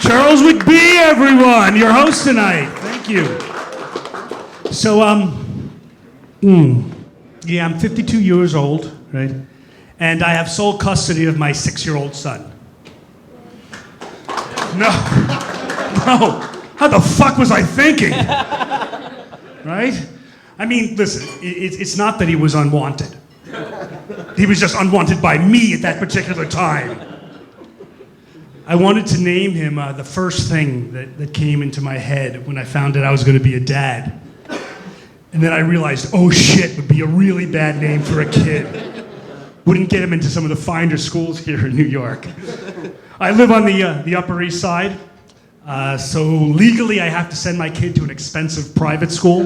Charles McBee, everyone, your host tonight. Thank you. So, yeah, I'm 52 years old, right? And I have sole custody of my 6-year-old son. No. How the fuck was I thinking? Right? I mean, listen, it's not that he was unwanted. He was just unwanted by me at that particular time. I wanted to name him the first thing that came into my head when I found out I was going to be a dad. And then I realized, oh shit, would be a really bad name for a kid. Wouldn't get him into some of the finer schools here in New York. I live on the Upper East Side, so legally I have to send my kid to an expensive private school.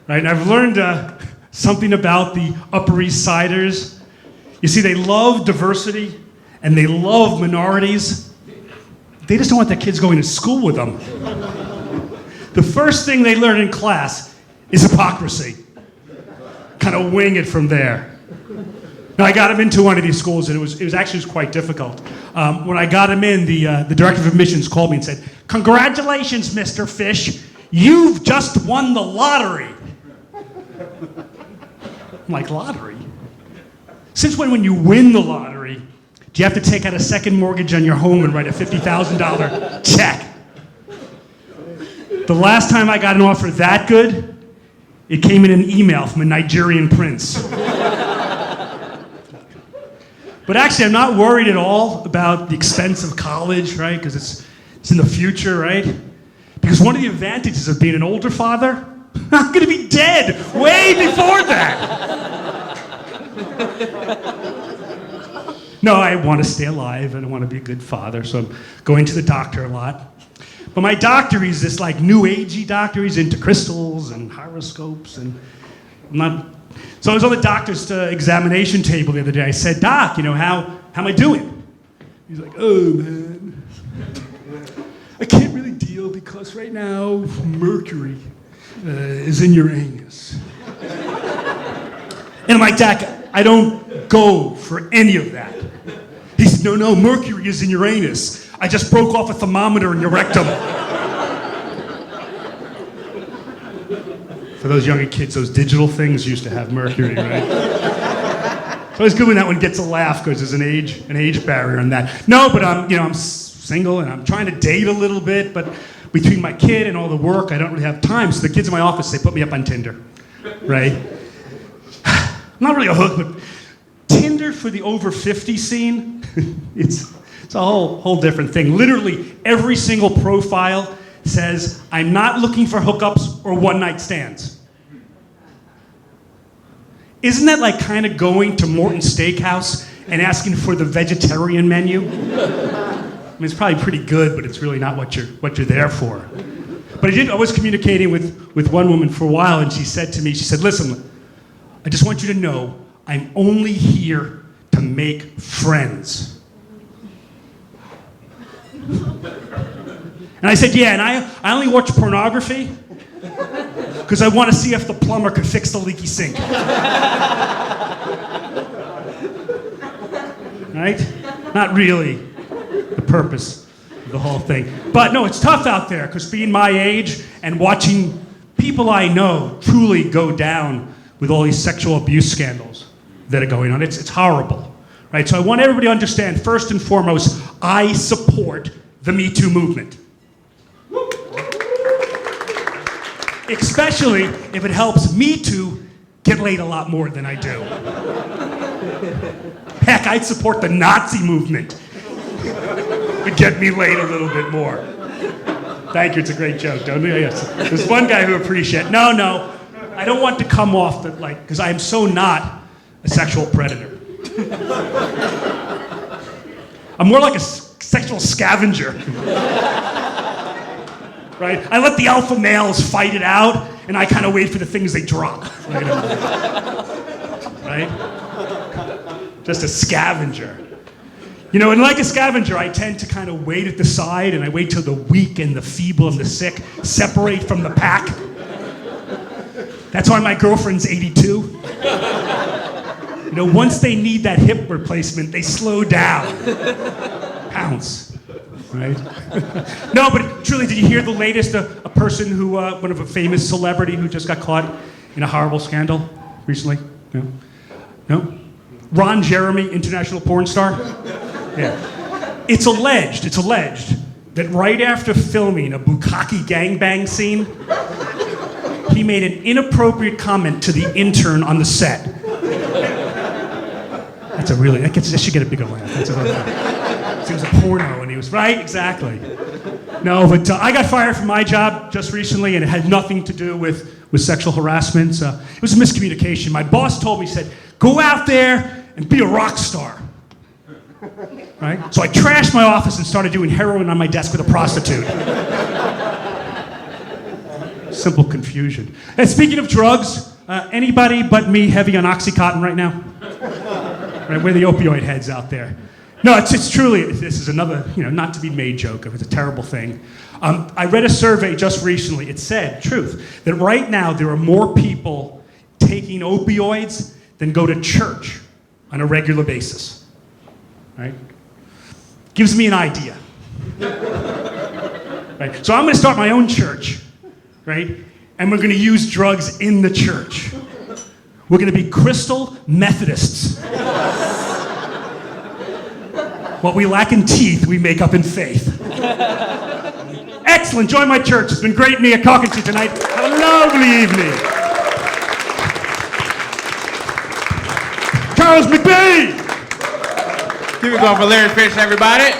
Right, and I've learned something about the Upper East Siders. You see, they love diversity and they love minorities. They just don't want their kids going to school with them. The first thing they learn in class is hypocrisy. Kind of wing it from there. Now, I got him into one of these schools, and it was actually quite difficult. When I got him in, the director of admissions called me and said, "Congratulations, Mr. Fish. You've just won the lottery." I'm like, lottery? Since when you win the lottery, do you have to take out a second mortgage on your home and write a $50,000 check? The last time I got an offer that good, it came in an email from a Nigerian prince. But actually, I'm not worried at all about the expense of college, right? Because it's in the future, right? Because one of the advantages of being an older father, I'm going to be dead way before that. No, I want to stay alive and I want to be a good father, so I'm going to the doctor a lot. But my doctor, he's this like new agey doctor. He's into crystals and horoscopes, and I'm not. So I was on the doctor's examination table the other day. I said, "Doc, how am I doing?" He's like, "Oh man, I can't really deal because right now Mercury is in Uranus." And I'm like, "Doc, I don't go for any of that." He said, No, Mercury is in Uranus. I just broke off a thermometer in your rectum." For those younger kids, those digital things used to have mercury, right? So it's good when that one gets a laugh because there's an age barrier in that. No, but I'm single and I'm trying to date a little bit, but between my kid and all the work, I don't really have time. So the kids in my office, they put me up on Tinder, right? Not really a hook, but Tinder for the over 50 scene, it's a whole different thing. Literally every single profile says, "I'm not looking for hookups or one-night stands." Isn't that like kind of going to Morton's Steakhouse and asking for the vegetarian menu? I mean, it's probably pretty good, but it's really not what you're there for. But I was communicating with one woman for a while, and she said to me, "Listen, I just want you to know I'm only here to make friends." And I said, "Yeah, and I only watch pornography because I want to see if the plumber could fix the leaky sink." Right? Not really the purpose of the whole thing. But no, it's tough out there because being my age and watching people I know truly go down with all these sexual abuse scandals that are going on, it's horrible. Right? So I want everybody to understand, first and foremost, I support the Me Too movement. Especially if it helps me to get laid a lot more than I do. Heck, I'd support the Nazi movement. Would get me laid a little bit more. Thank you, it's a great joke, don't you? Yes. There's one guy who appreciates. No, I don't want to come off that because I am so not a sexual predator. I'm more like a sexual scavenger. Right? I let the alpha males fight it out, and I kind of wait for the things they drop. Right? Just a scavenger. And like a scavenger, I tend to kind of wait at the side, and I wait till the weak and the feeble and the sick separate from the pack. That's why my girlfriend's 82. Once they need that hip replacement, they slow down. Pounce. right? No, but truly, did you hear the latest? A person who, one of a famous celebrity who just got caught in a horrible scandal recently? No? No? Ron Jeremy, international porn star? Yeah. It's alleged that right after filming a bukkake gangbang scene, he made an inappropriate comment to the intern on the set. That should get a bigger laugh. That's a really funny. He was a porno and he was, right? Exactly. No, but I got fired from my job just recently and it had nothing to do with sexual harassment. It was a miscommunication. My boss told me, he said, go out there and be a rock star. Right? So I trashed my office and started doing heroin on my desk with a prostitute. Simple confusion. And speaking of drugs, anybody but me heavy on Oxycontin right now? Right, we're the opioid heads out there. No, it's truly, this is another, not to be made joke of. It's a terrible thing. I read a survey just recently. It said, truth, that right now there are more people taking opioids than go to church on a regular basis. Right? Gives me an idea. Right? So I'm going to start my own church, right? And we're going to use drugs in the church. We're going to be crystal Methodists. What we lack in teeth, we make up in faith. Excellent. Join my church. It's been great talking to you tonight. Have a lovely evening. Charles McBee! Keep it going for Larry Fish, everybody.